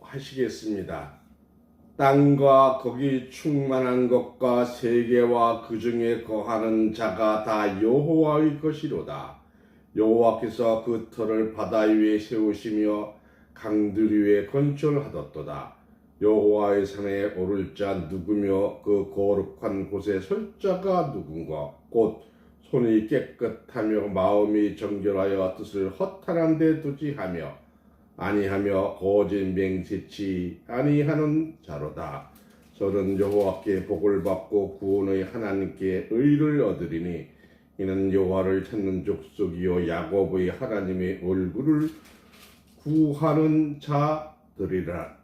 하시겠습니다. 땅과 거기 충만한 것과 세계와 그 중에 거하는 자가 다 여호와의 것이로다. 여호와께서 그 터를 바다 위에 세우시며 강들 위에 건축하셨도다. 여호와의 산에 오를 자 누구며 그 거룩한 곳에 설 자가 누군가. 곧 손이 깨끗하며 마음이 정결하여 뜻을 허탄한 데 두지 하며 아니하며 거짓 맹세치 아니하는 자로다. 저는 여호와께 복을 받고 구원의 하나님께 의를 얻으리니 이는 여호와를 찾는 족속이요 야곱의 하나님의 얼굴을 구하는 자들이라.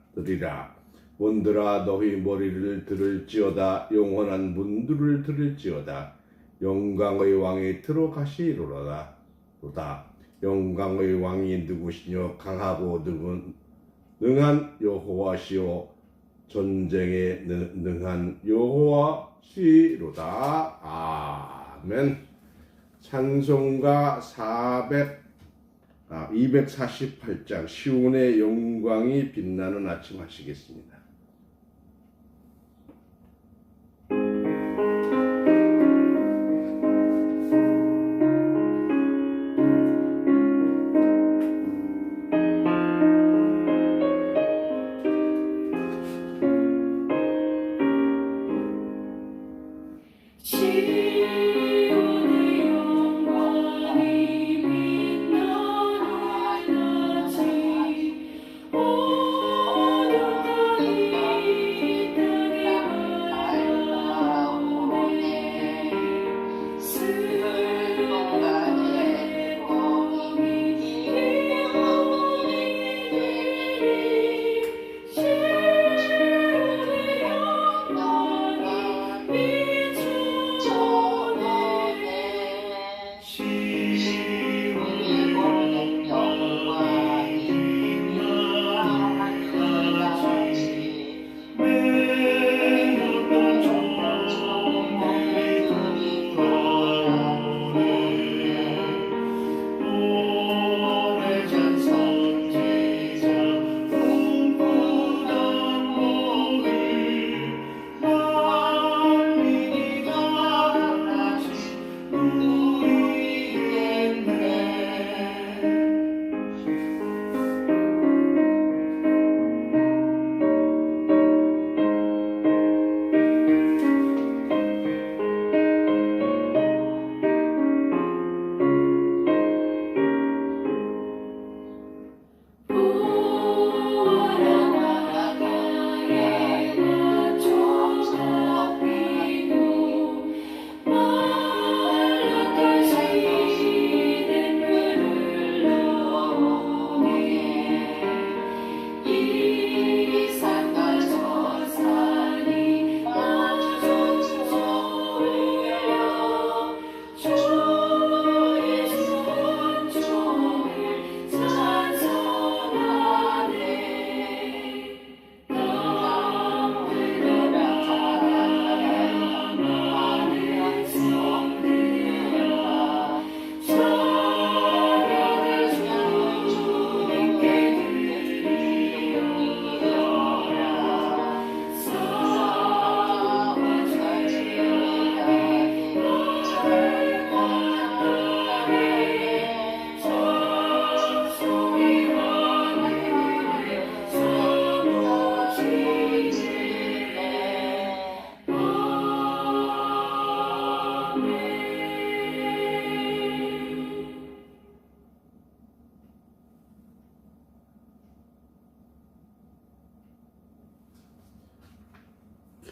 문들아 너희 머리를 들을지어다. 영원한 문들을 들을지어다. 영광의 왕이 들어가시리로다. 영광의 왕이 누구시뇨? 강하고 능한 여호와시요 전쟁에 능한 여호와시로다. 아멘. 찬송가 248장 시온의 영광이 빛나는 아침 하시겠습니다.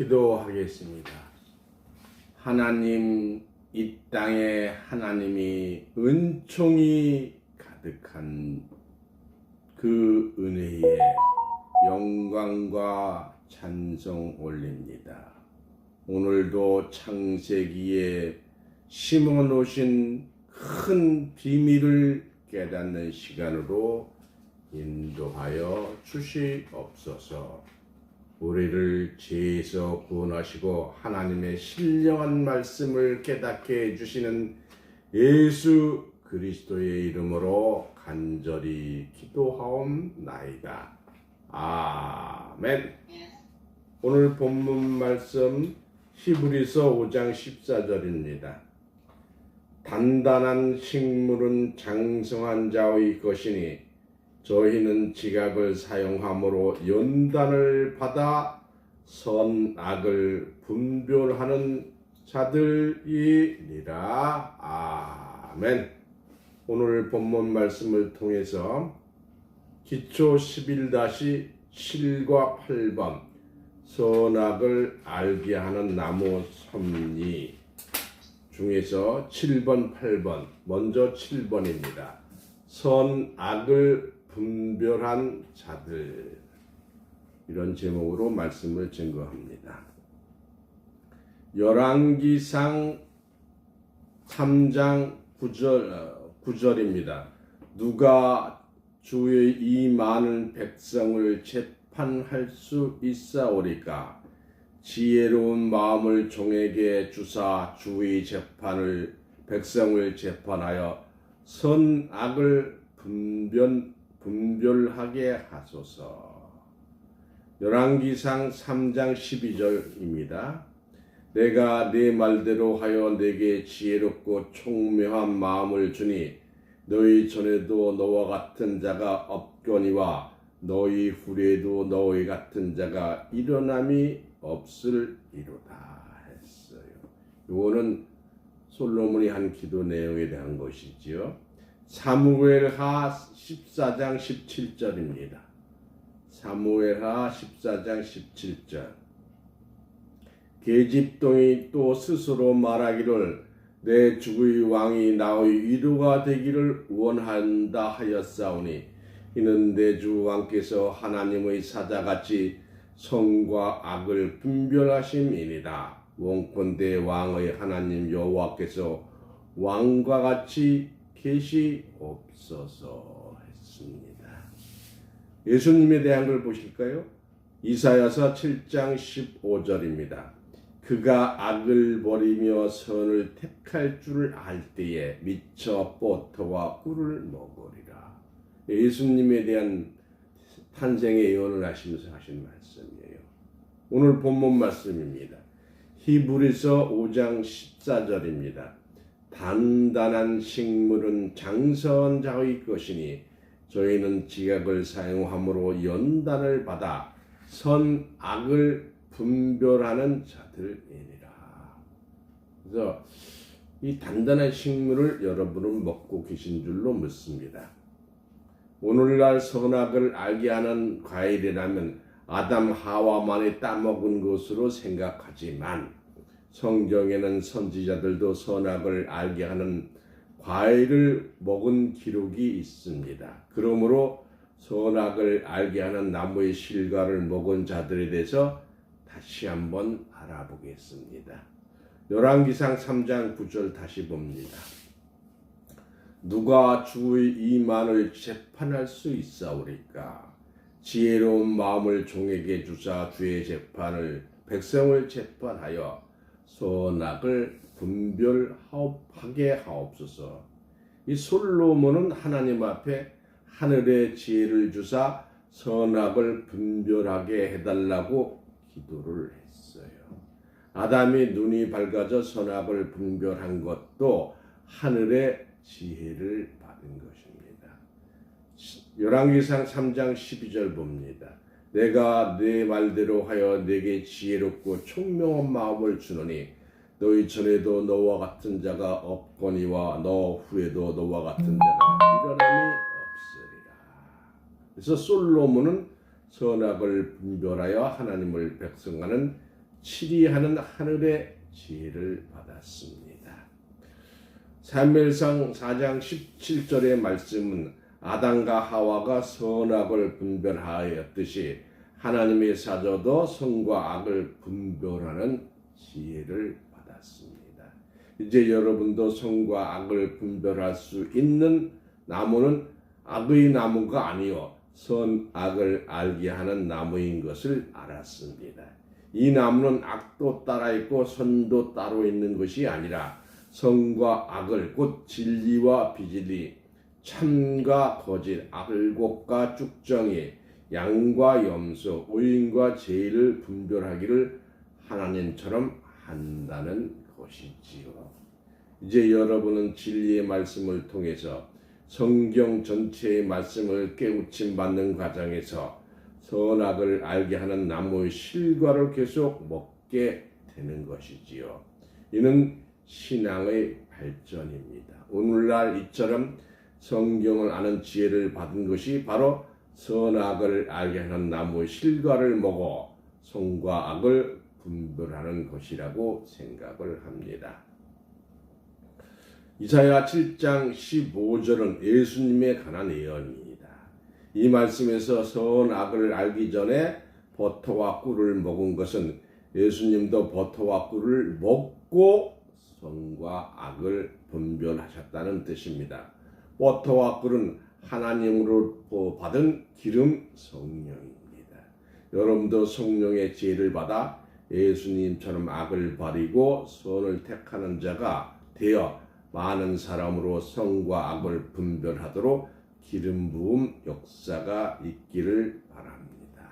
기도하겠습니다. 하나님, 이 땅에 하나님이 은총이 가득한 그 은혜에 영광과 찬송 올립니다. 오늘도 창세기에 심어놓으신 큰 비밀을 깨닫는 시간으로 인도하여 주시옵소서. 우리를 죄에서 구원하시고 하나님의 신령한 말씀을 깨닫게 해주시는 예수 그리스도의 이름으로 간절히 기도하옵나이다. 아멘. 아멘. 오늘 본문 말씀 히브리서 5장 14절입니다. 단단한 식물은 장성한 자의 것이니 저희는 지각을 사용함으로 연단을 받아 선악을 분별하는 자들이니라. 아멘. 오늘 본문 말씀을 통해서 기초 11-7과 8번 선악을 알게 하는 나무 섭리 중에서 7번, 8번, 먼저 7번입니다. 선악을 분별한 자들, 이런 제목으로 말씀을 증거합니다. 열왕기상 3장 9절입니다. 누가 주의 이 많은 백성을 재판할 수 있사오리까? 지혜로운 마음을 종에게 주사 주의 백성을 재판하여 선악을 분별하게 하소서. 열왕기상 3장 12절입니다. 내가 네 말대로 하여 내게 지혜롭고 총명한 마음을 주니 너희 전에도 너와 같은 자가 없거니와 너희 후에도 너희 같은 자가 일어남이 없을이로다 했어요. 이거는 솔로몬이 한 기도 내용에 대한 것이지요. 사무엘하 14장 17절입니다. 사무엘하 14장 17절. 계집동이 또 스스로 말하기를 내 주의 왕이 나의 위로가 되기를 원한다 하였사오니 이는 내 주 왕께서 하나님의 사자같이 선과 악을 분별하심이니라. 원컨대 왕의 하나님 여호와께서 왕과 같이 계시옵소서 했습니다. 예수님에 대한 걸 보실까요? 이사야서 7장 15절입니다. 그가 악을 버리며 선을 택할 줄을 알 때에 미쳐 버터와 꿀을 먹으리라. 예수님에 대한 탄생의 예언을 하시면서 하신 말씀이에요. 오늘 본문 말씀입니다. 히브리서 5장 14절입니다. 단단한 식물은 장성한 자의 것이니 저희는 지각을 사용함으로 연단을 받아 선악을 분별하는 자들이니라. 그래서 이 단단한 식물을 여러분은 먹고 계신 줄로 믿습니다. 오늘날 선악을 알게 하는 과일이라면 아담 하와만이 따먹은 것으로 생각하지만 성경에는 선지자들도 선악을 알게 하는 과일을 먹은 기록이 있습니다. 그러므로 선악을 알게 하는 나무의 실과를 먹은 자들에 대해서 다시 한번 알아보겠습니다. 열왕기상 3장 9절 다시 봅니다. 누가 주의 이 만을 재판할 수 있사오리까? 지혜로운 마음을 종에게 주사 주의 백성을 재판하여 선악을 분별하게 하옵소서. 이 솔로몬은 하나님 앞에 하늘의 지혜를 주사 선악을 분별하게 해달라고 기도를 했어요. 아담이 눈이 밝아져 선악을 분별한 것도 하늘의 지혜를 받은 것입니다. 열왕기상 3장 12절 봅니다. 내가 네 말대로 하여 내게 지혜롭고 총명한 마음을 주노니 너희 전에도 너와 같은 자가 없거니와 너 후에도 너와 같은 자가 일어남이 없으리라. 그래서 솔로몬은 선악을 분별하여 하나님을 백성하는 치리하는 하늘의 지혜를 받았습니다. 사무엘상 4장 17절의 말씀은 아담과 하와가 선악을 분별하였듯이 하나님의 사자도 선과 악을 분별하는 지혜를 받았습니다. 이제 여러분도 선과 악을 분별할 수 있는 나무는 악의 나무가 아니요 선악을 알게 하는 나무인 것을 알았습니다. 이 나무는 악도 따라 있고 선도 따로 있는 것이 아니라 선과 악을 곧 진리와 비진리, 참과 거짓, 알곡과 쭉정이 양과 염소, 의인과 죄인을 분별하기를 하나님처럼 한다는 것이지요. 이제 여러분은 진리의 말씀을 통해서 성경 전체의 말씀을 깨우침 받는 과정에서 선악을 알게 하는 나무의 실과를 계속 먹게 되는 것이지요. 이는 신앙의 발전입니다. 오늘날 이처럼 성경을 아는 지혜를 받은 것이 바로 선악을 알게 하는 나무의 실과를 먹어 선과 악을 분별하는 것이라고 생각을 합니다. 이사야 7장 15절은 예수님에 관한 예언입니다. 이 말씀에서 선악을 알기 전에 버터와 꿀을 먹은 것은 예수님도 버터와 꿀을 먹고 선과 악을 분별하셨다는 뜻입니다. 버터와 꿀은 하나님으로 받은 기름 성령입니다. 여러분도 성령의 지혜를 받아 예수님처럼 악을 버리고 선을 택하는 자가 되어 많은 사람으로 선과 악을 분별하도록 기름 부음 역사가 있기를 바랍니다.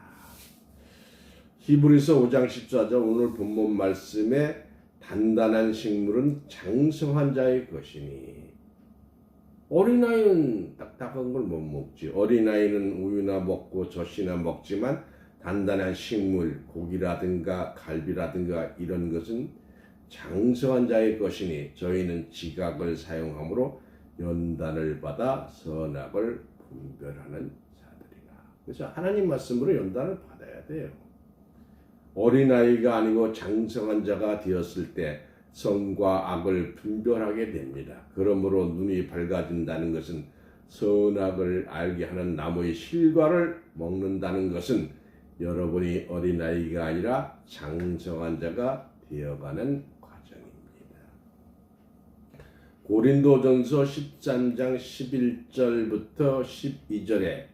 히브리서 5장 14절 오늘 본문 말씀에 단단한 식물은 장성한 자의 것이니 어린아이는 딱딱한 걸 못 먹지. 어린아이는 우유나 먹고 젖이나 먹지만 단단한 식물, 고기라든가 갈비라든가 이런 것은 장성한 자의 것이니 저희는 지각을 사용함으로 연단을 받아 선악을 분별하는 자들이라. 그래서 하나님 말씀으로 연단을 받아야 돼요. 어린아이가 아니고 장성한 자가 되었을 때 선과 악을 분별하게 됩니다. 그러므로 눈이 밝아진다는 것은 선악을 알게 하는 나무의 실과를 먹는다는 것은 여러분이 어린아이가 아니라 장성한 자가 되어가는 과정입니다. 고린도전서 13장 11절부터 12절에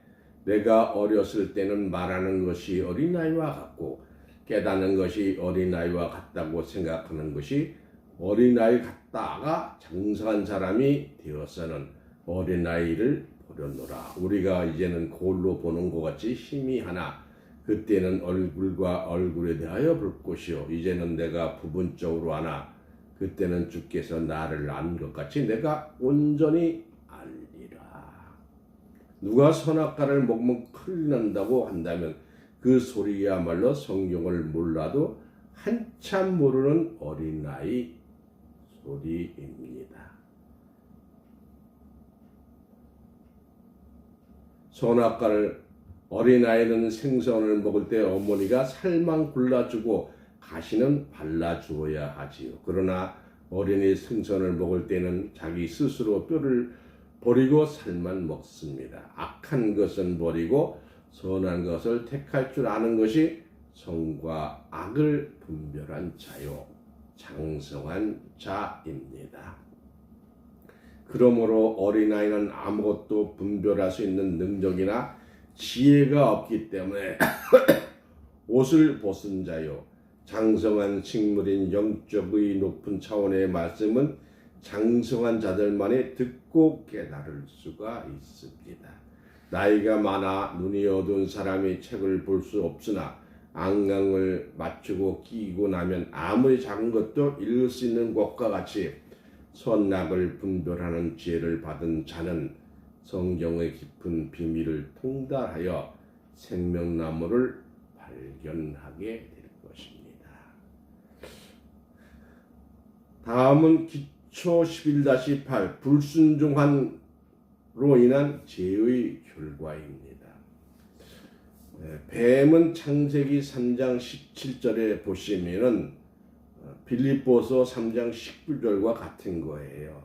내가 어렸을 때는 말하는 것이 어린아이와 같고 깨닫는 것이 어린아이와 같다고 생각하는 것이 어린아이 같다가 장성한 사람이 되어서는 어린아이를 보려노라. 우리가 이제는 거울로 보는 것 같이 힘이 하나 그때는 얼굴과 얼굴에 대하여 볼 것이요 이제는 내가 부분적으로 아나 그때는 주께서 나를 안 것 같이 내가 온전히 알리라. 누가 선악과를 먹으면 큰일 난다고 한다면 그 소리야말로 성경을 몰라도 한참 모르는 어린아이 소리입니다. 선악과를 어린아이는 생선을 먹을 때 어머니가 살만 골라주고 가시는 발라주어야 하지요. 그러나 어린이 생선을 먹을 때는 자기 스스로 뼈를 버리고 살만 먹습니다. 악한 것은 버리고 선한 것을 택할 줄 아는 것이 선과 악을 분별한 자요 장성한 자입니다. 그러므로 어린아이는 아무것도 분별할 수 있는 능력이나 지혜가 없기 때문에 옷을 벗은 자요 장성한 식물인 영적의 높은 차원의 말씀은 장성한 자들만이 듣고 깨달을 수가 있습니다. 나이가 많아 눈이 어두운 사람이 책을 볼 수 없으나 안경을 맞추고 끼고 나면 아무리 작은 것도 읽을 수 있는 것과 같이 선악을 분별하는 지혜를 받은 자는 성경의 깊은 비밀을 통달하여 생명나무를 발견하게 될 것입니다. 다음은 기초 11-8 불순종한로 인한 죄의 결과입니다. 뱀은 창세기 3장 17절에 보시면은 빌립보서 3장 19절과 같은 거예요.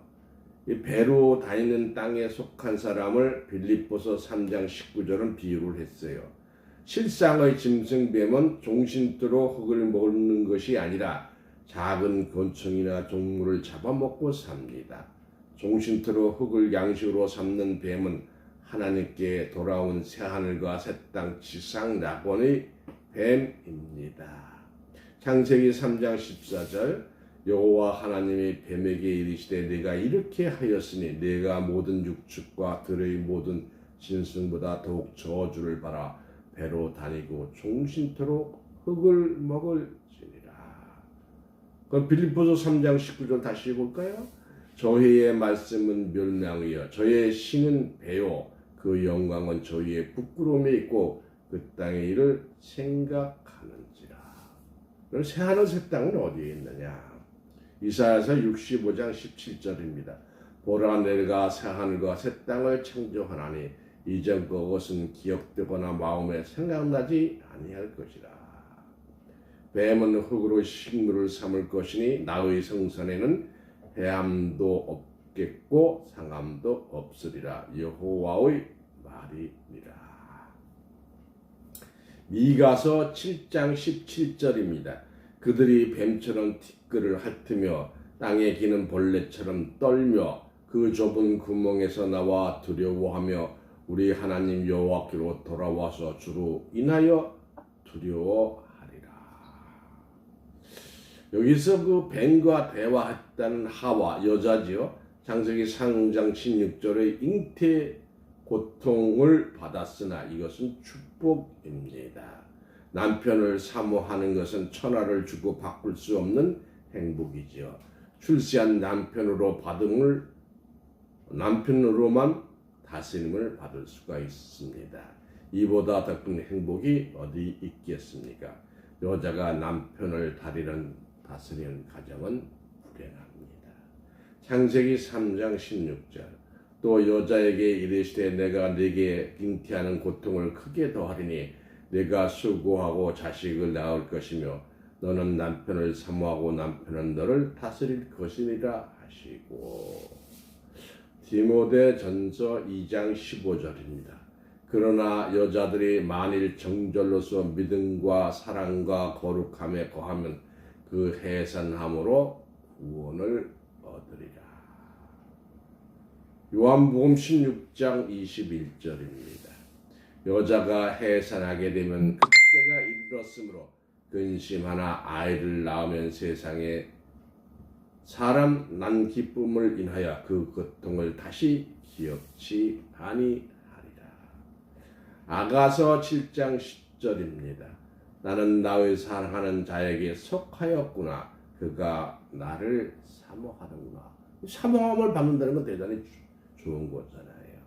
이 배로 다니는 땅에 속한 사람을 빌립보서 3장 19절은 비유를 했어요. 실상의 짐승뱀은 종신토로 흙을 먹는 것이 아니라 작은 곤충이나 동물을 잡아먹고 삽니다. 종신토로 흙을 양식으로 삼는 뱀은 하나님께 돌아온 새하늘과 새 땅 지상 낙원의 뱀입니다. 창세기 3장 14절 여호와 하나님이 뱀에게 이르시되 내가 이렇게 하였으니 내가 모든 육축과 들의 모든 짐승보다 더욱 저주를 받아 배로 다니고 종신토록 흙을 먹을지니라. 그럼 빌립보서 3장 19절 다시 볼까요? 저희의 말씀은 멸망이요 저희의 신은 배요 그 영광은 저희의 부끄러움에 있고 그 땅의 일을 생각하는지라. 그럼 새하늘 새 땅은 어디에 있느냐? 이사야서 65장 17절입니다. 보라 내가 새하늘과 새 땅을 창조하나니 이전 그것은 기억되거나 마음에 생각나지 아니할 것이라. 뱀은 흙으로 식물을 삼을 것이니 나의 성산에는 해함도 없겠고 상함도 없으리라. 여호와의 말이니라. 미가서 7장 17절입니다. 그들이 뱀처럼 티끌을 핥으며 땅에 기는 벌레처럼 떨며 그 좁은 구멍에서 나와 두려워하며 우리 하나님 여호와께로 돌아와서 주로 인하여 두려워하리라. 여기서 그 뱀과 대화했다는 하와 여자지요. 창세기 3장 16절의 잉태 고통을 받았으나 이것은 축복입니다. 남편을 사모하는 것은 천하를 주고 바꿀 수 없는 행복이지요. 출세한 남편으로만 다스림을 받을 수가 있습니다. 이보다 더 큰 행복이 어디 있겠습니까? 여자가 남편을 다스리는 가정은 불행합니다. 창세기 3장 16절 또 여자에게 이르시되 내가 네게 잉태하는 고통을 크게 더하리니 네가 수고하고 자식을 낳을 것이며 너는 남편을 사모하고 남편은 너를 다스릴 것이니라 하시고. 디모데전서 2장 15절입니다. 그러나 여자들이 만일 정절로서 믿음과 사랑과 거룩함에 거하면 그 해산함으로 구원을 얻으리라. 요한복음 16장 21절입니다. 여자가 해산하게 되면 그때가 이르렀으므로 근심하나 아이를 낳으면 세상에 사람 난 기쁨을 인하여 그 고통을 다시 기억지 아니하리라. 아가서 7장 10절입니다. 나는 나의 사랑하는 자에게 속하였구나. 그가 나를 사모하는구나. 사모함을 받는다는 건 대단히 좋은 거잖아요.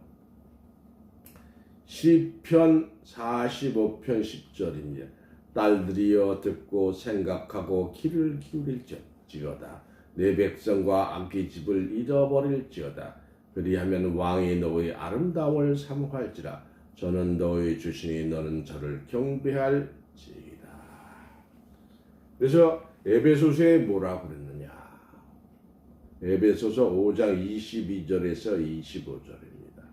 시편 45편 10절입니다. 딸들이여 듣고 생각하고 귀를 기울일지어다. 내 백성과 암기집을 잃어버릴지어다. 그리하면 왕이 너의 아름다움을 사모할지라. 저는 너의 주시니 너는 저를 경배할지이다. 그래서 에베소서에 뭐라고 그랬느냐? 에베소서 5장 22절에서 25절입니다.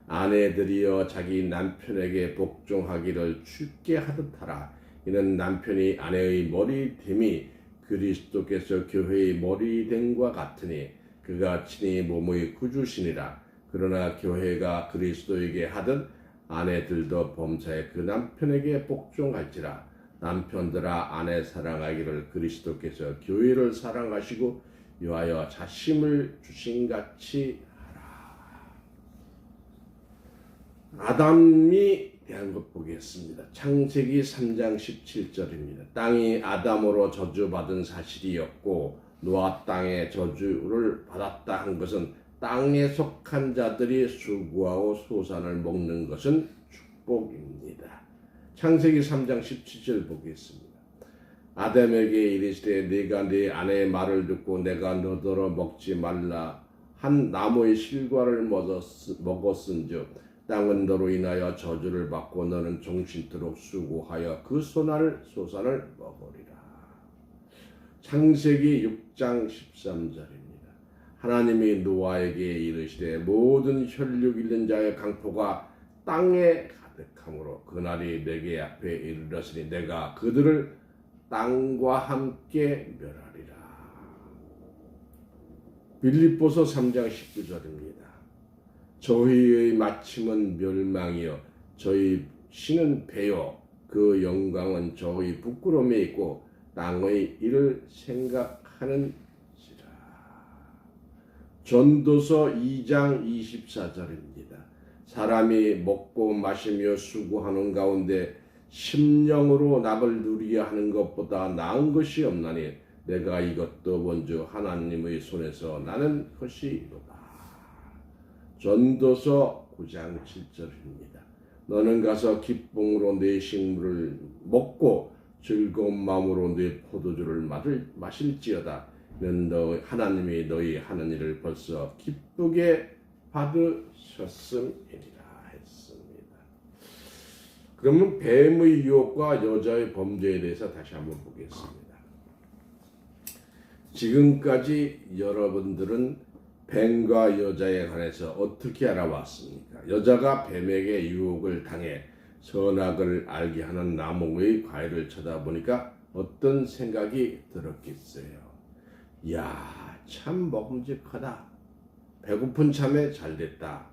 아내들이여 자기 남편에게 복종하기를 쉽게 하듯 하라. 이는 남편이 아내의 머리됨이 그리스도께서 교회의 머리됨과 같으니 그가 친히 몸의 구주시니라. 그러나 교회가 그리스도에게 하듯 아내들도 범사에 그 남편에게 복종할지라. 남편들아 아내 사랑하기를 그리스도께서 교회를 사랑하시고 위하여 자심을 주신같이 하라. 아담이 대한 것 보겠습니다. 창세기 3장 17절입니다. 땅이 아담으로 저주받은 사실이었고 노아 땅에 저주를 받았다 한 것은 땅에 속한 자들이 수고하고 소산을 먹는 것은 축복입니다. 창세기 3장 17절 보겠습니다. 아담에게 이르시되 네가 네 아내의 말을 듣고 내가 너더러 먹지 말라 한 나무의 실과를 먹었은즉 땅은 너로 인하여 저주를 받고 너는 종신토록 수고하여 그 소산을 먹으리라. 창세기 6장 13절입니다. 하나님이 노아에게 이르시되 모든 혈육 있는 자의 강포가 땅에 가득하므로 그날이 내게 앞에 이르렀으니 내가 그들을 땅과 함께 멸하리라. 빌립보서 3장 19절입니다. 저희의 마침은 멸망이요 저희 신은 배요 그 영광은 저희 부끄러움에 있고 땅의 일을 생각하는지라. 전도서 2장 24절입니다. 사람이 먹고 마시며 수고하는 가운데 심령으로 낙을 누리게 하는 것보다 나은 것이 없나니 내가 이것도 먼저 하나님의 손에서 나는 것이로다. 전도서 9장 7절입니다. 너는 가서 기쁨으로 내 식물을 먹고 즐거운 마음으로 내 포도주를 마실지어다. 너 하나님이 너희 하는 일을 벌써 기쁘게 받으셨음이니라 했습니다. 그러면 뱀의 유혹과 여자의 범죄에 대해서 다시 한번 보겠습니다. 지금까지 여러분들은 뱀과 여자에 관해서 어떻게 알아왔습니까? 여자가 뱀에게 유혹을 당해 선악을 알게 하는 나무의 과일을 쳐다보니까 어떤 생각이 들었겠어요? 야, 참 먹음직하다. 배고픈 참에 잘됐다.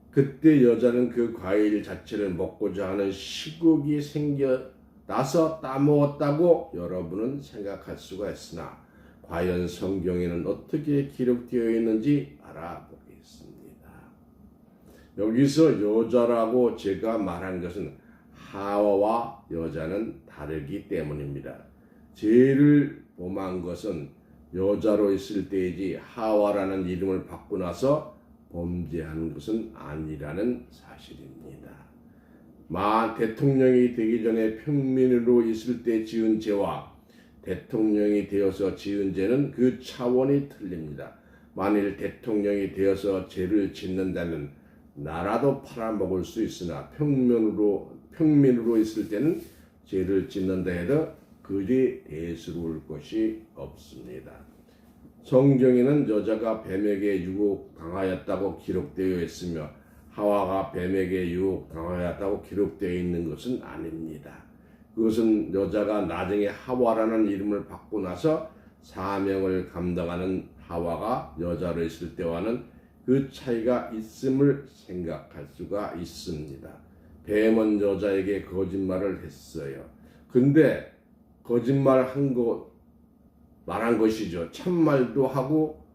그때 여자는 그 과일 자체를 먹고자 하는 식욕이 생겨나서 따먹었다고 여러분은 생각할 수가 있으나 과연 성경에는 어떻게 기록되어 있는지 알아보겠습니다. 여기서 여자라고 제가 말한 것은 하와와 여자는 다르기 때문입니다. 죄를 범한 것은 여자로 있을 때이지 하와라는 이름을 받고 나서 범죄한 것은 아니라는 사실입니다. 대통령이 되기 전에 평민으로 있을 때 지은 죄와 대통령이 되어서 지은 죄는 그 차원이 틀립니다. 만일 대통령이 되어서 죄를 짓는다면 나라도 팔아먹을 수 있으나 평민으로 있을 때는 죄를 짓는다 해도 그리 대수로울 것이 없습니다. 성경에는 여자가 뱀에게 유혹당하였다고 기록되어 있으며 하와가 뱀에게 유혹당하였다고 기록되어 있는 것은 아닙니다. 그것은 여자가 나중에 하와라는 이름을 받고 나서 사명을 감당하는 하와가 여자로 있을 때와는 그 차이가 있음을 생각할 수가 있습니다. 뱀은 여자에게 거짓말을 했어요. 근데 말한 것이죠. 참말도 하고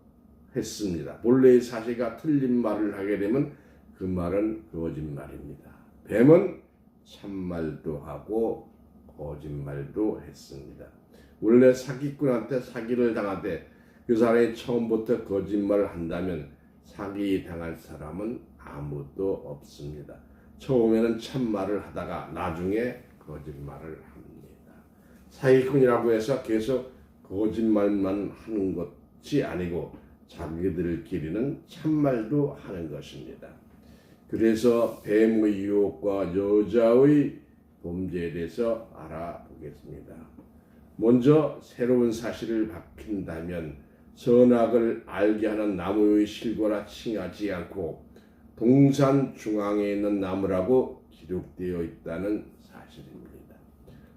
했습니다. 본래의 사실과 틀린 말을 하게 되면 그 말은 거짓말입니다. 뱀은 참말도 하고 거짓말도 했습니다. 원래 사기꾼한테 사기를 당하되 그 사람이 처음부터 거짓말을 한다면 사기 당할 사람은 아무도 없습니다. 처음에는 참말을 하다가 나중에 거짓말을 합니다. 사기꾼이라고 해서 계속 거짓말만 하는 것이 아니고 자기들끼리는 참말도 하는 것입니다. 그래서 뱀의 유혹과 여자의 범죄에 대해서 알아보겠습니다. 먼저 새로운 사실을 밝힌다면 선악을 알게 하는 나무의 실과라 칭하지 않고 동산 중앙에 있는 나무라고 기록되어 있다는 사실입니다.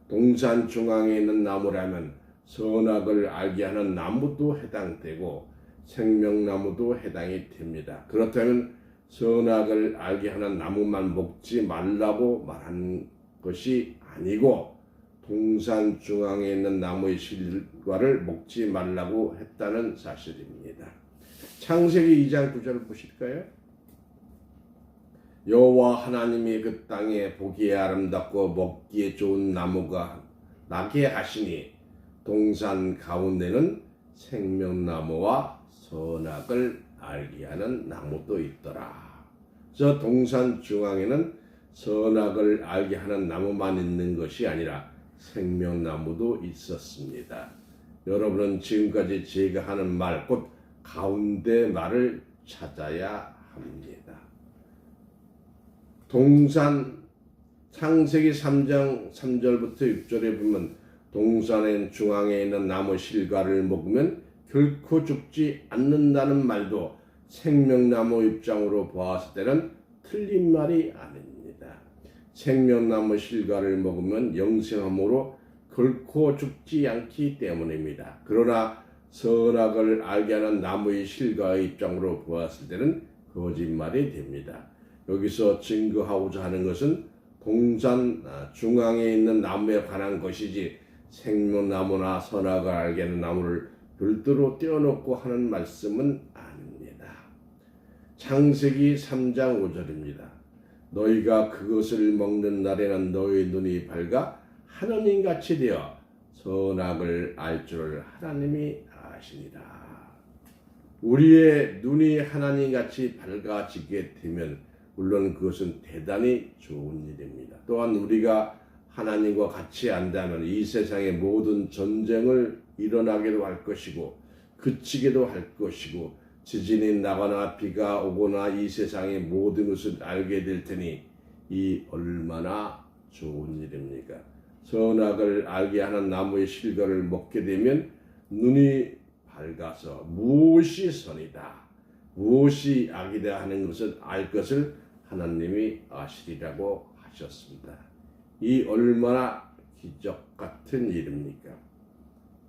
동산 중앙에 있는 나무라면 선악을 알게 하는 나무도 해당되고 생명나무도 해당이 됩니다. 그렇다면 선악을 알게 하는 나무만 먹지 말라고 말한 것이 아니고 동산 중앙에 있는 나무의 실과를 먹지 말라고 했다는 사실입니다. 창세기 2장 9절을 보실까요? 여호와 하나님이 그 땅에 보기에 아름답고 먹기에 좋은 나무가 나게 하시니 동산 가운데는 생명나무와 선악을 알게 하는 나무도 있더라. 저 동산 중앙에는 선악을 알게 하는 나무만 있는 것이 아니라 생명나무도 있었습니다. 여러분은 지금까지 제가 하는 말, 곧 가운데 말을 찾아야 합니다. 창세기 3장 3절부터 6절에 보면 동산의 중앙에 있는 나무 실과를 먹으면 결코 죽지 않는다는 말도 생명나무 입장으로 보았을 때는 틀린 말이 아닙니다. 생명나무 실과를 먹으면 영생함으로 결코 죽지 않기 때문입니다. 그러나 선악을 알게 하는 나무의 실과의 입장으로 보았을 때는 거짓말이 됩니다. 여기서 증거하고자 하는 것은 동산 중앙에 있는 나무에 관한 것이지 생명나무나 선악을 알게 하는 나무를 별도로 떼어놓고 하는 말씀은 아닙니다. 창세기 3장 5절입니다. 너희가 그것을 먹는 날에는 너희 눈이 밝아 하나님같이 되어 선악을 알 줄을 하나님이 아시니라. 우리의 눈이 하나님같이 밝아지게 되면 물론 그것은 대단히 좋은 일입니다. 또한 우리가 하나님과 같이 안다면 이 세상의 모든 전쟁을 일어나게도 할 것이고 그치게도 할 것이고 지진이 나거나 비가 오거나 이 세상의 모든 것을 알게 될 테니 이 얼마나 좋은 일입니까? 선악을 알게 하는 나무의 실과를 먹게 되면 눈이 밝아서 무엇이 선이다, 무엇이 악이다 하는 것을 알 것을 하나님이 아시리라고 하셨습니다. 이 얼마나 기적 같은 일입니까?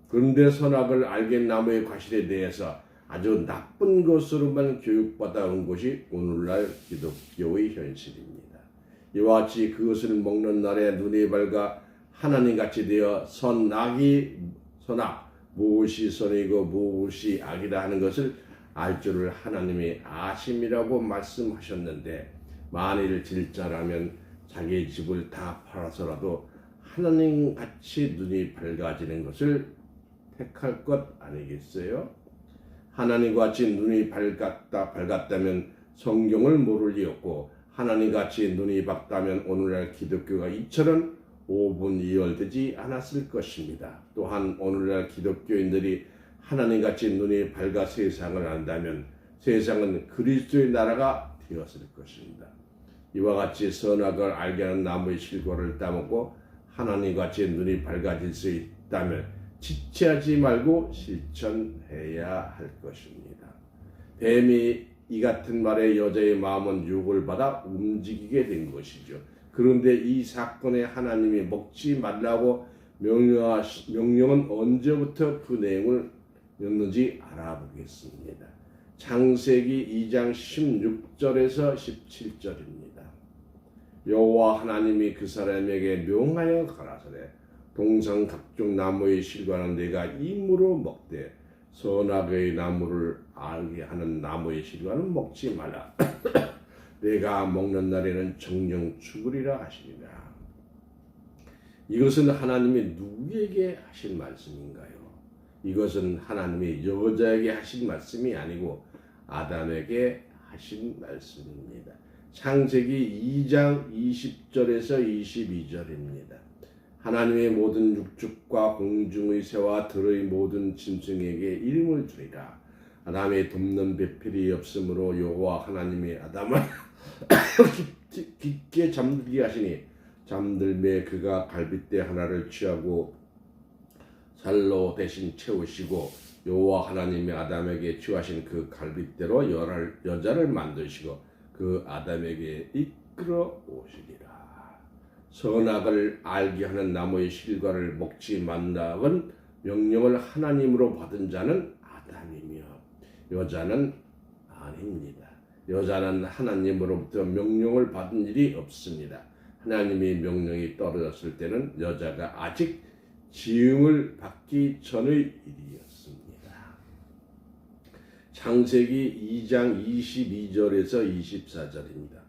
그런데 선악을 알게 나무의 과실에 대해서 아주 나쁜 것으로만 교육받아 온 것이 오늘날 기독교의 현실입니다. 이와 같이 그것을 먹는 날에 눈이 밝아 하나님같이 되어 선악, 무엇이 선이고 무엇이 악이다 하는 것을 알 줄을 하나님이 아심이라고 말씀하셨는데, 만일 질자라면 자기 집을 다 팔아서라도 하나님같이 눈이 밝아지는 것을 택할 것 아니겠어요? 하나님과 같이 눈이 밝았다면 성경을 모를 리 없고, 하나님같이 눈이 밝다면 오늘날 기독교가 이처럼 5분 이열되지 않았을 것입니다. 또한 오늘날 기독교인들이 하나님같이 눈이 밝아 세상을 안다면 세상은 그리스도의 나라가 되었을 것입니다. 이와 같이 선악을 알게 하는 나무의 실과를 따먹고 하나님같이 눈이 밝아질 수 있다면 지체하지 말고 실천해야 할 것입니다. 뱀이 이 같은 말에 여자의 마음은 유혹을 받아 움직이게 된 것이죠. 그런데 이 사건에 하나님이 먹지 말라고 명령은 언제부터 그 내용을 였는지 알아보겠습니다. 창세기 2장 16절에서 17절입니다. 여호와 하나님이 그 사람에게 명하여 가라사대 동상 각종 나무의 실과는 내가 임으로 먹되 선악의 나무를 알게 하는 나무의 실과는 먹지 말라. 내가 먹는 날에는 정령 죽으리라 하시니라. 이것은 하나님이 누구에게 하신 말씀인가요? 이것은 하나님이 여자에게 하신 말씀이 아니고 아담에게 하신 말씀입니다. 창세기 2장 20절에서 22절입니다. 하나님의 모든 육축과 공중의 새와 들의 모든 짐승에게 이름을 주리라. 아담의 돕는 배필이 없으므로 여호와 하나님이 아담을 깊게 잠들게 하시니 잠들매 그가 갈빗대 하나를 취하고 살로 대신 채우시고 여호와 하나님이 아담에게 취하신 그 갈빗대로 여자를 만드시고 그 아담에게 이끌어 오시리라. 선악을 알게 하는 나무의 실과를 먹지 말라는 명령을 하나님으로 받은 자는 아담이며 여자는 아닙니다. 여자는 하나님으로부터 명령을 받은 일이 없습니다. 하나님의 명령이 떨어졌을 때는 여자가 아직 지음을 받기 전의 일이었습니다. 창세기 2장 22절에서 24절입니다.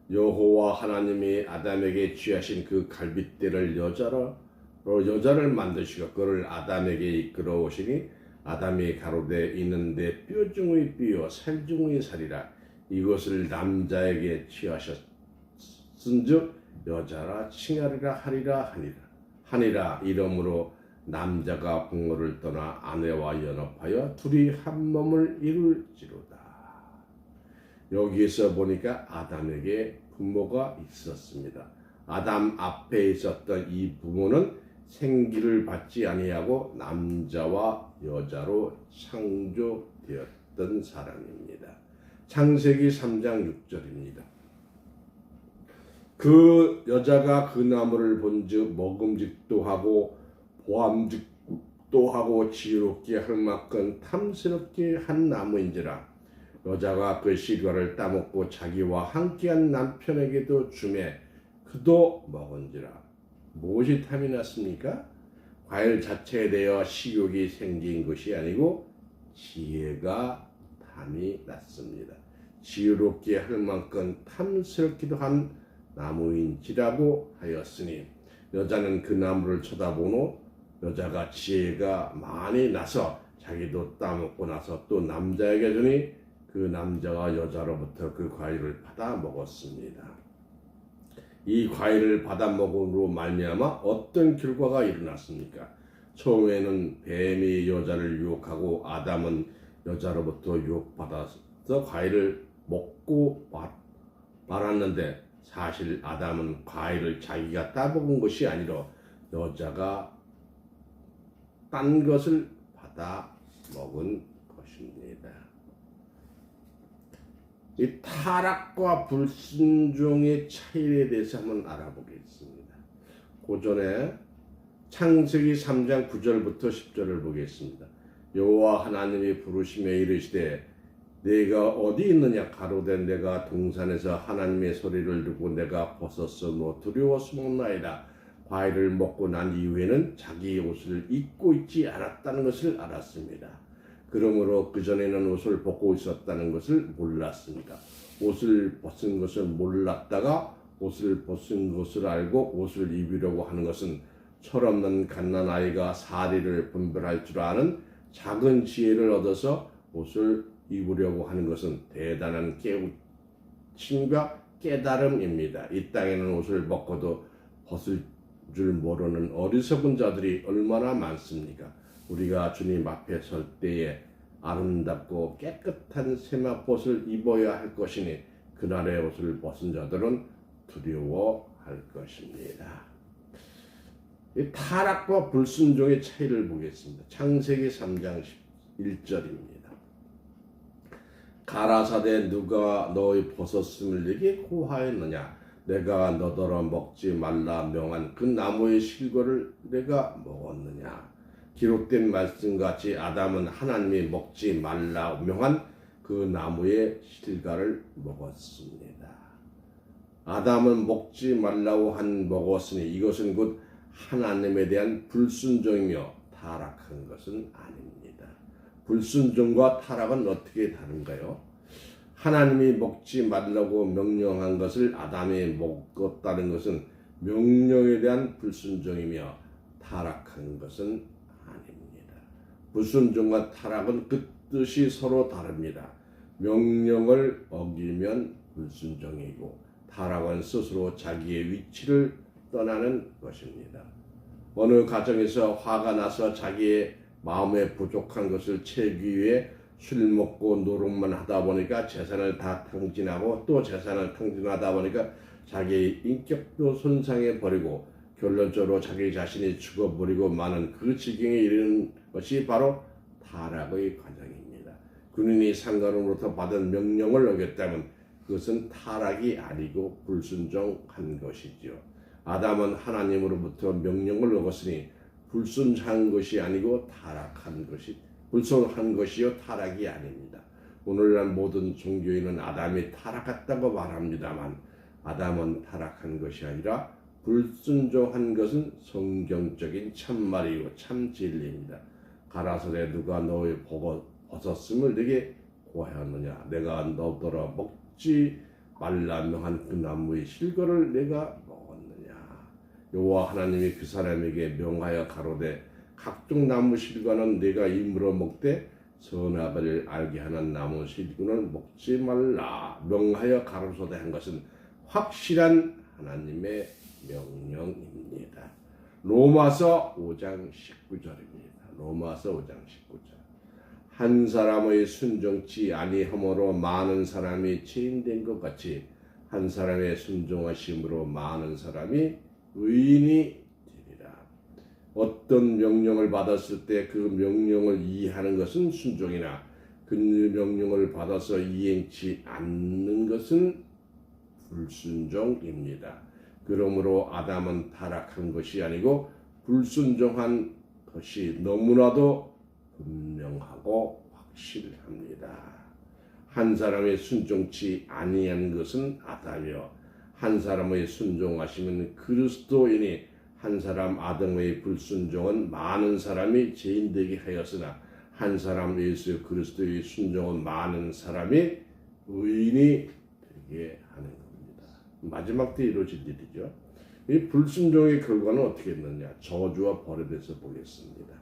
여호와 하나님이 아담에게 취하신 그 갈빗대를 여자를 만드시고 그를 아담에게 이끌어 오시니 아담이 가로되 이는 내 뼈 중의 뼈 살 중의 살이라. 이것을 남자에게 취하셨은즉 여자라 칭하리라 하니라. 이러므로 남자가 부모를 떠나 아내와 연합하여 둘이 한 몸을 이룰지로다. 여기에서 보니까 아담에게 부모가 있었습니다. 아담 앞에 있었던 이 부모는 생기를 받지 아니하고 남자와 여자로 창조되었던 사람입니다. 창세기 3장 6절입니다. 그 여자가 그 나무를 본즉 먹음직도 하고 보암직도 하고 지혜롭게 할 만큼 탐스럽게 한 나무인지라. 여자가 그 실과를 따먹고 자기와 함께한 남편에게도 주매 그도 먹은지라. 무엇이 탐이 났습니까? 과일 자체에 대하여 식욕이 생긴 것이 아니고 지혜가 탐이 났습니다. 지혜롭게 할 만큼 탐스럽기도 한 나무인지라고 하였으니 여자는 그 나무를 쳐다보노 여자가 지혜가 많이 나서 자기도 따먹고 나서 또 남자에게 주니 그 남자가 여자로부터 그 과일을 받아 먹었습니다. 이 과일을 받아 먹음으로 말미암아 어떤 결과가 일어났습니까? 처음에는 뱀이 여자를 유혹하고 아담은 여자로부터 유혹받아서 과일을 먹고 말았는데 사실 아담은 과일을 자기가 따먹은 것이 아니라 여자가 딴 것을 받아 먹은 것입니다. 이 타락과 불순종의 차이에 대해서 한번 알아보겠습니다. 고전에 창세기 3장 9절부터 10절을 보겠습니다. 여호와 하나님이 부르시며 이르시되 내가 어디 있느냐 가로되 내가 동산에서 하나님의 소리를 듣고 내가 벗었으므로 두려워 숨었나이다. 과일을 먹고 난 이후에는 자기 옷을 입고 있지 않았다는 것을 알았습니다. 그러므로 그전에는 옷을 벗고 있었다는 것을 몰랐습니다. 옷을 벗은 것을 몰랐다가 옷을 벗은 것을 알고 옷을 입으려고 하는 것은 철없는 갓난아이가 사리를 분별할 줄 아는 작은 지혜를 얻어서 옷을 입으려고 하는 것은 대단한 깨우침과 깨달음입니다. 이 땅에는 옷을 벗고도 벗을 줄 모르는 어리석은 자들이 얼마나 많습니까? 우리가 주님 앞에 설 때에 아름답고 깨끗한 세마포를 입어야 할 것이니 그날의 옷을 벗은 자들은 두려워할 것입니다. 이 타락과 불순종의 차이를 보겠습니다. 창세기 3장 1절입니다. 가라사대 누가 너의 벗었음을 내게 고하였느냐? 내가 너더러 먹지 말라 명한 그 나무의 실과를 내가 먹었느냐? 기록된 말씀같이 아담은 하나님이 먹지 말라 명한 그 나무의 실과를 먹었습니다. 아담은 먹지 말라고 먹었으니 이것은 곧 하나님에 대한 불순종이며 타락한 것은 아닙니다. 불순종과 타락은 어떻게 다른가요? 하나님이 먹지 말라고 명령한 것을 아담이 먹었다는 것은 명령에 대한 불순종이며 타락한 것은 아닙니다. 불순종과 타락은 그 뜻이 서로 다릅니다. 명령을 어기면 불순종이고 타락은 스스로 자기의 위치를 떠나는 것입니다. 어느 가정에서 화가 나서 자기의 마음에 부족한 것을 채우기 위해 술 먹고 노름만 하다 보니까 재산을 다 탕진하고 또 재산을 탕진하다 보니까 자기의 인격도 손상해 버리고 결론적으로 자기 자신이 죽어버리고 마는 그 지경에 이르는 것이 바로 타락의 과정입니다. 군인이 상관으로부터 받은 명령을 어겼다면 그것은 타락이 아니고 불순종한 것이지요. 아담은 하나님으로부터 명령을 얻었으니 불순한 것이 아니고 타락한 것이 불순한 것이요 타락이 아닙니다. 오늘날 모든 종교인은 아담이 타락했다고 말합니다만 아담은 타락한 것이 아니라 불순종한 것은 성경적인 참말이고 참 진리입니다. 가라사대 누가 너의 벗었음을 내게 고하였느냐? 내가 너더러 먹지 말라 명한 그 나무의 실과를 내가 먹었느냐? 여호와 하나님이 그 사람에게 명하여 가로되 각종 나무 실과는 내가 입으로 먹되 선악을 알게 하는 나무 실과는 먹지 말라 명하여 가로소되 한 것은 확실한 하나님의 명령입니다. 로마서 5장 19절입니다. 로마서 5장 19절. 한 사람의 순종치 아니함으로 많은 사람이 죄인된 것 같이 한 사람의 순종하심으로 많은 사람이 의인이 되리라. 어떤 명령을 받았을 때 그 명령을 이해하는 것은 순종이나 그 명령을 받아서 이행치 않는 것은 불순종입니다. 그러므로 아담은 타락한 것이 아니고 불순종한 것이 너무나도 분명하고 확실합니다. 한 사람의 순종치 아니한 것은 아담이요 한 사람의 순종하심은 그리스도이니 한 사람 아담의 불순종은 많은 사람이 죄인되게 하였으나 한 사람 예수 그리스도의 순종은 많은 사람이 의인이 되게 하는 겁니다. 마지막 때 이루어질 일이죠. 이 불순종의 결과는 어떻게 했느냐? 저주와 벌에 대해서 보겠습니다.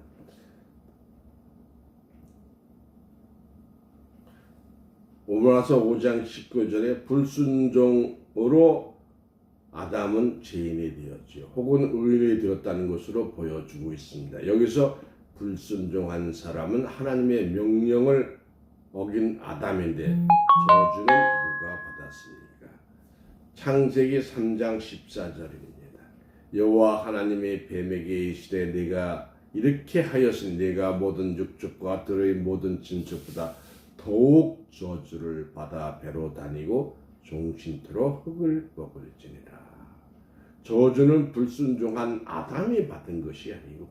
오므라서 5장 19절에 불순종으로 아담은 죄인이 되었지요. 혹은 의인이 되었다는 것으로 보여주고 있습니다. 여기서 불순종한 사람은 하나님의 명령을 어긴 아담인데 저주는 누가 받았습니까? 창세기 3장 14절입니다. 여호와 하나님이 뱀에게 이르시되 네가 이렇게 하였으니 네가 모든 육축과 들의 모든 진축보다 더욱 저주를 받아 배로 다니고 종신토로 흙을 먹을지니라. 저주는 불순종한 아담이 받은 것이 아니고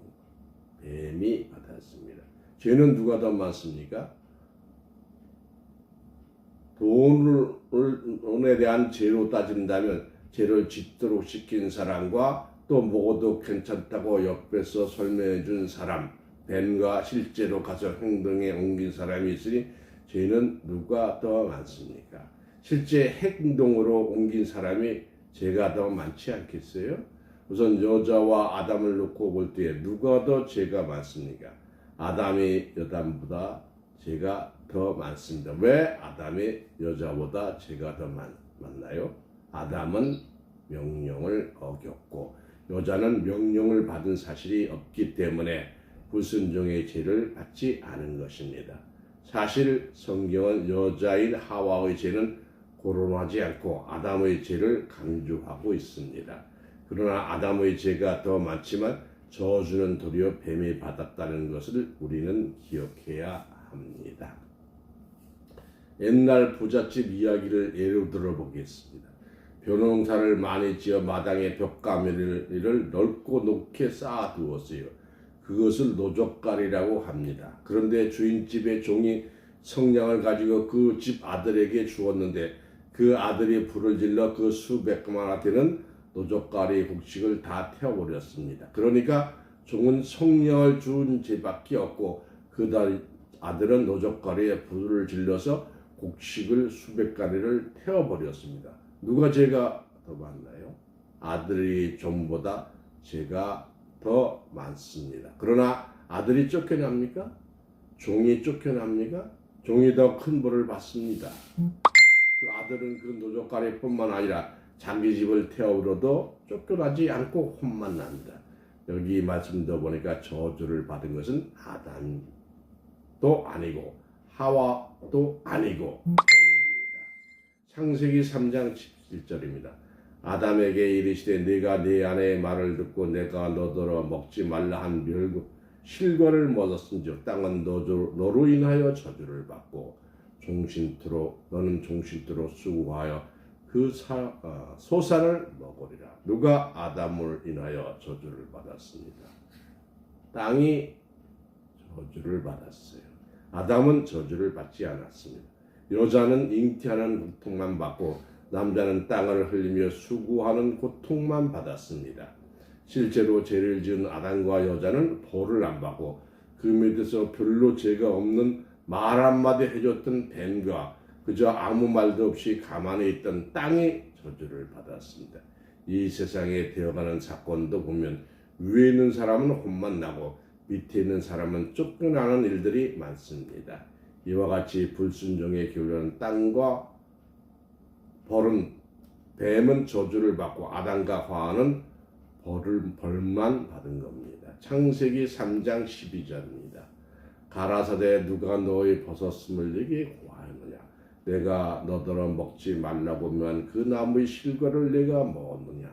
뱀이 받았습니다. 죄는 누가 더 많습니까? 돈에 대한 죄로 따진다면 죄를 짓도록 시킨 사람과 또 먹어도 괜찮다고 옆에서 설명해 준 사람, 뱀과 실제로 가서 행동에 옮긴 사람이 있으니 죄는 누가 더 많습니까? 실제 행동으로 옮긴 사람이 죄가 더 많지 않겠어요? 우선 여자와 아담을 놓고 볼 때 누가 더 죄가 많습니까? 아담이 여담보다 죄가 더 많습니다. 왜 아담이 여자보다 죄가 더 많나요? 아담은 명령을 어겼고 여자는 명령을 받은 사실이 없기 때문에 불순종의 죄를 받지 않은 것입니다. 사실 성경은 여자인 하와의 죄는 고론하지 않고 아담의 죄를 강조하고 있습니다. 그러나 아담의 죄가 더 많지만 저주는 도리어 뱀이 받았다는 것을 우리는 기억해야 합니다. 옛날 부잣집 이야기를 예로 들어보겠습니다. 벼농사를 많이 지어 마당에 볏가미를 넓고 높게 쌓아두었어요. 그것을 노젓갈이라고 합니다. 그런데 주인집의 종이 성냥을 가지고 그 집 아들에게 주었는데 그 아들이 불을 질러 그 수백마나 되는 노젓갈이 곡식을 다 태워버렸습니다. 그러니까 종은 성냥을 준 죄밖에 없고 그 아들은 노젓갈에 불을 질러서 곡식을 수백 가리를 태워버렸습니다. 누가 죄가 더 많나요? 아들이 종보다 죄가 더 많습니다. 그러나 아들이 쫓겨납니까? 종이 쫓겨납니까? 종이 더 큰 벌을 받습니다. 그 아들은 그 노젓가리뿐만 아니라 자기 집을 태워버려도 쫓겨나지 않고 혼만 납니다. 여기 말씀도 보니까 저주를 받은 것은 아담도 아니고 하와도 아니고 뱀입니다. 창세기 3장 17절입니다. 아담에게 이르시되 네가 네 아내의 말을 듣고 내가 너더러 먹지 말라 한 실과를 먹었은즉 땅은 너로 인하여 저주를 받고 너는 종신토로 수고하여 그 소산을 먹으리라. 누가 아담을 인하여 저주를 받았습니다. 땅이 저주를 받았어요. 아담은 저주를 받지 않았습니다. 여자는 잉태하는 고통만 받고 남자는 땅을 흘리며 수고하는 고통만 받았습니다. 실제로 죄를 지은 아담과 여자는 벌을 안 받고 그 밑에서 별로 죄가 없는 말 한마디 해줬던 뱀과 그저 아무 말도 없이 가만히 있던 땅이 저주를 받았습니다. 이 세상에 되어가는 사건도 보면 위에 있는 사람은 혼만 나고 밑에 있는 사람은 쫓겨나는 일들이 많습니다. 이와 같이 불순종의 결론은 땅과 뱀은 저주를 받고 아담과 하와는 벌만 받은 겁니다. 창세기 3장 12절입니다. 가라사대 누가 너의 벗었음을 내게 고하였느냐? 내가 너더러 먹지 말라고 면 그 나무의 실과를 내가 먹었느냐?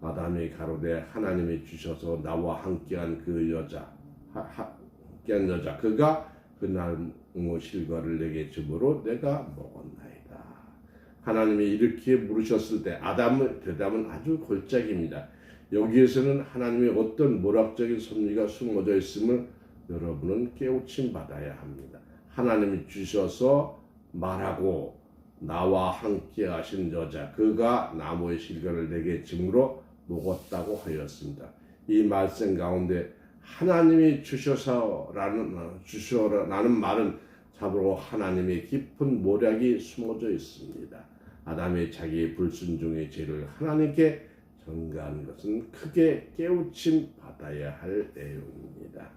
아담이 가로되 하나님이 주셔서 나와 함께한 그 여자, 그가 그 나무 실과를 내게 주므로 내가 먹었나이다. 하나님이 이렇게 물으셨을 때 아담의 대답은 아주 골짜기입니다. 여기에서는 하나님의 어떤 모략적인 섭리가 숨어져 있음을 여러분은 깨우침 받아야 합니다. 하나님이 주셔서 말하고 나와 함께 하신 여자 그가 나무의 실과를 내게 짐으로 먹었다고 하였습니다. 이 말씀 가운데 하나님이 주셔라는 말은 참으로 하나님의 깊은 모략이 숨어져 있습니다. 아담의 자기의 불순종의 죄를 하나님께 전가하는 것은 크게 깨우침 받아야 할 내용입니다.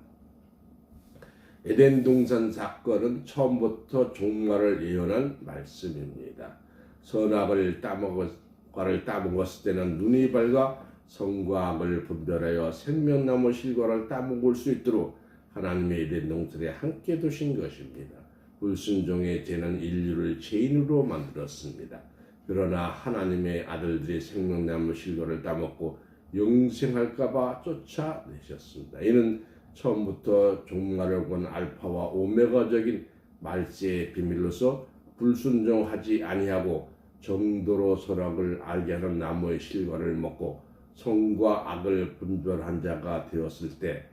에덴 동산 사건은 처음부터 종말을 예언한 말씀입니다. 선악을 따먹었을 때는 눈이 밝아 선과 악을 분별하여 생명나무 실과를 따먹을 수 있도록 하나님의 에덴 동산에 함께 두신 것입니다. 불순종의 죄는 인류를 죄인으로 만들었습니다. 그러나 하나님의 아들들이 생명나무 실과를 따먹고 영생할까봐 쫓아내셨습니다. 이는 처음부터 종말을 본 알파와 오메가적인 말세의 비밀로서 불순종하지 아니하고 정도로 선악을 알게 하는 나무의 실과를 먹고 선과 악을 분별한 자가 되었을 때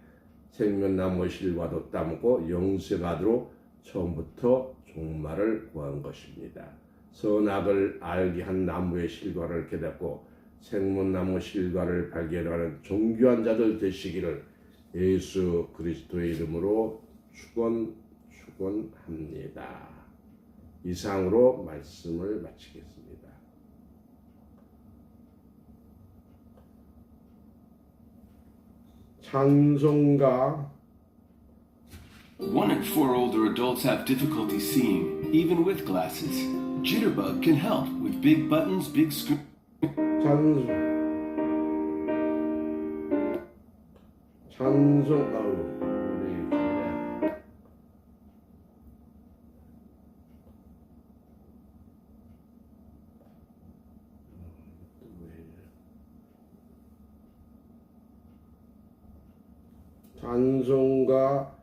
생명나무의 실과도 따먹고 영생하도록 처음부터 종말을 구한 것입니다. 선악을 알게 한 나무의 실과를 깨닫고 생명나무 실과를 발견하는 존귀한 자들 되시기를 예수 그리스도의 이름으로 축원합니다. 이상으로 말씀을 마치겠습니다. 찬송가 One in four older adults have difficulty seeing, even with glasses. Jitterbug can help with big buttons, big screen. 찬송가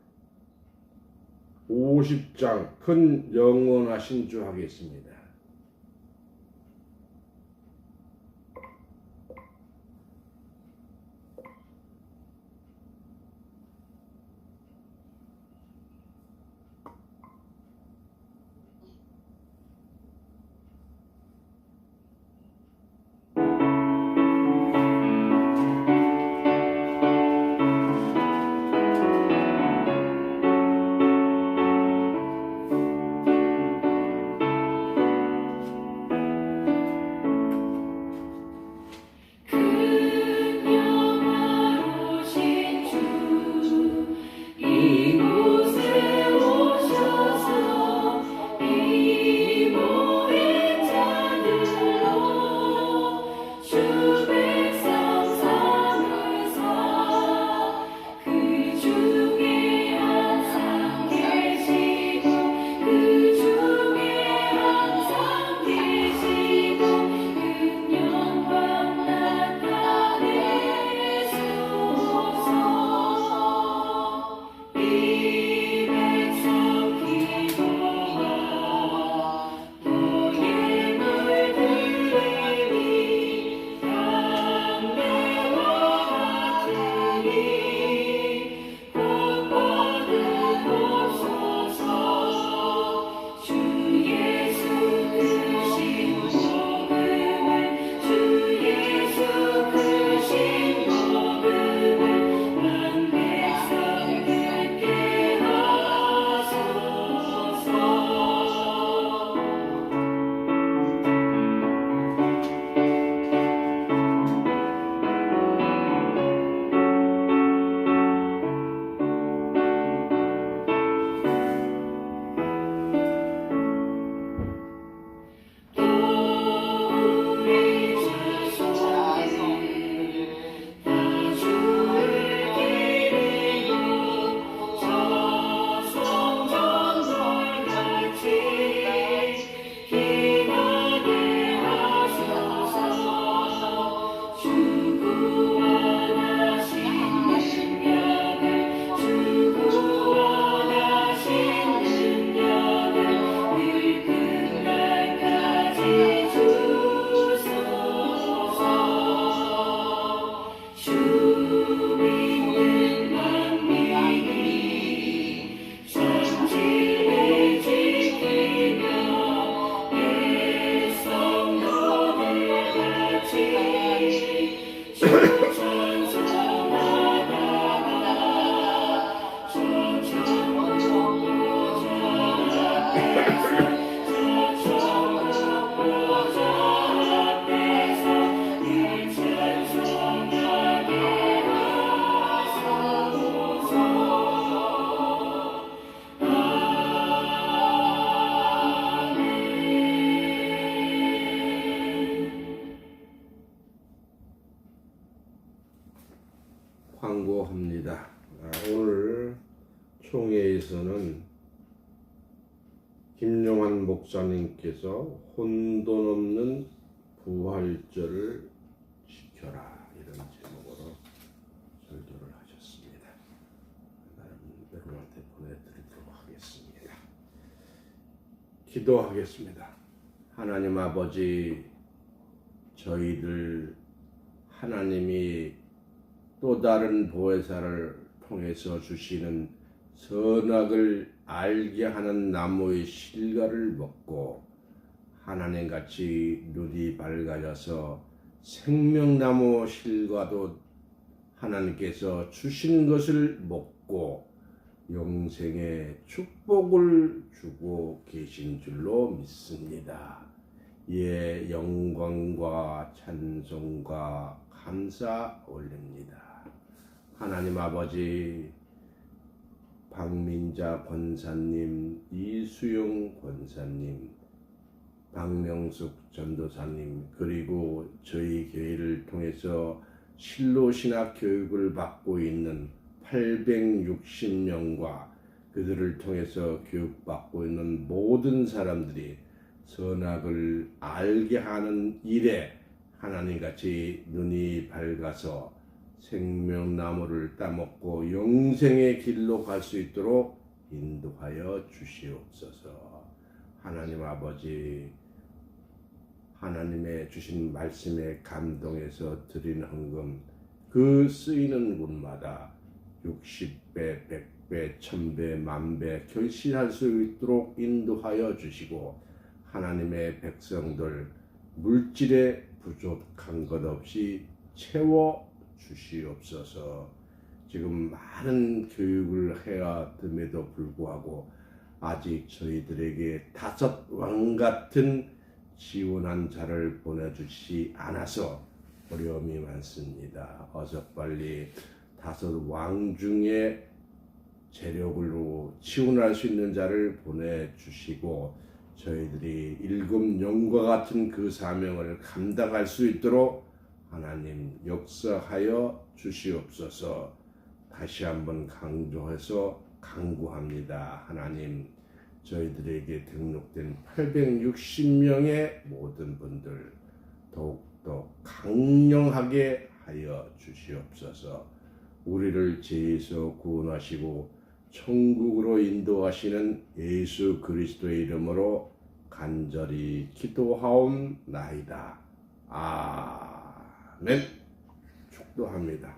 50장 큰 영원하신 주 하겠습니다. 간구합니다. 오늘 총회에서는 김용환 목사님께서 혼돈 없는 부활절을 지켜라 이런 제목으로 설교를 하셨습니다. 여러분한테 보내드리도록 하겠습니다. 기도하겠습니다. 하나님 아버지, 저희들 하나님이 또 다른 보혜사를 통해서 주시는 선악을 알게 하는 나무의 실과를 먹고 하나님같이 눈이 밝아져서 생명나무 실과도 하나님께서 주신 것을 먹고 영생의 축복을 주고 계신 줄로 믿습니다. 예, 영광과 찬송과 감사 올립니다. 하나님 아버지, 박민자 권사님, 이수용 권사님, 박명숙 전도사님, 그리고 저희 교회를 통해서 실로신학 교육을 받고 있는 860명과 그들을 통해서 교육받고 있는 모든 사람들이 선악을 알게 하는 일에 하나님같이 눈이 밝아서 생명나무를 따먹고 영생의 길로 갈 수 있도록 인도하여 주시옵소서. 하나님 아버지, 하나님의 주신 말씀에 감동해서 드린 헌금, 그 쓰이는 곳마다 60배, 100배, 1000배, 10,000배 결실할 수 있도록 인도하여 주시고 하나님의 백성들 물질에 부족한 것 없이 채워 주시옵소서. 지금 많은 교육을 해야 됨에도 불구하고 아직 저희들에게 5왕 같은 지원한 자를 보내주시 않아서 어려움이 많습니다. 어서 빨리 5왕 중에 재력으로 지원할 수 있는 자를 보내주시고 저희들이 7 영과 같은 그 사명을 감당할 수 있도록 하나님 역사하여 주시옵소서. 다시 한번 강조해서 간구합니다. 하나님, 저희들에게 등록된 860명의 모든 분들 더욱더 강령하게 하여 주시옵소서. 우리를 죄에서 구원하시고 천국으로 인도하시는 예수 그리스도의 이름으로 간절히 기도하옵나이다. 아멘. 축도합니다.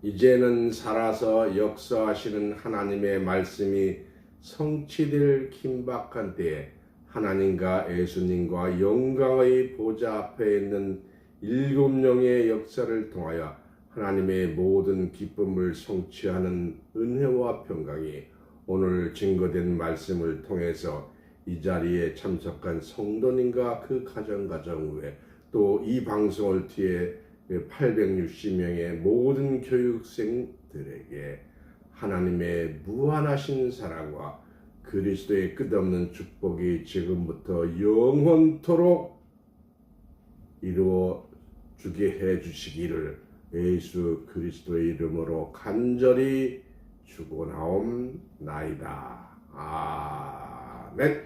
이제는 살아서 역사하시는 하나님의 말씀이 성취될 긴박한 때에 하나님과 예수님과 영광의 보좌 앞에 있는 7영의 역사를 통하여 하나님의 모든 기쁨을 성취하는 은혜와 평강이 오늘 증거된 말씀을 통해서 이 자리에 참석한 성도님과 그 가정 외에 또 이 방송을 통해 860명의 모든 교육생들에게 하나님의 무한하신 사랑과 그리스도의 끝없는 축복이 지금부터 영원토록 이루어 주게 해 주시기를 예수 그리스도의 이름으로 간절히 축원하옵나이다. 아멘.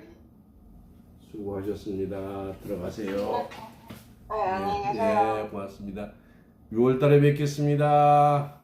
수고하셨습니다. 들어가세요. 안녕히 계세요. 네, 고맙습니다. 6월달에 뵙겠습니다.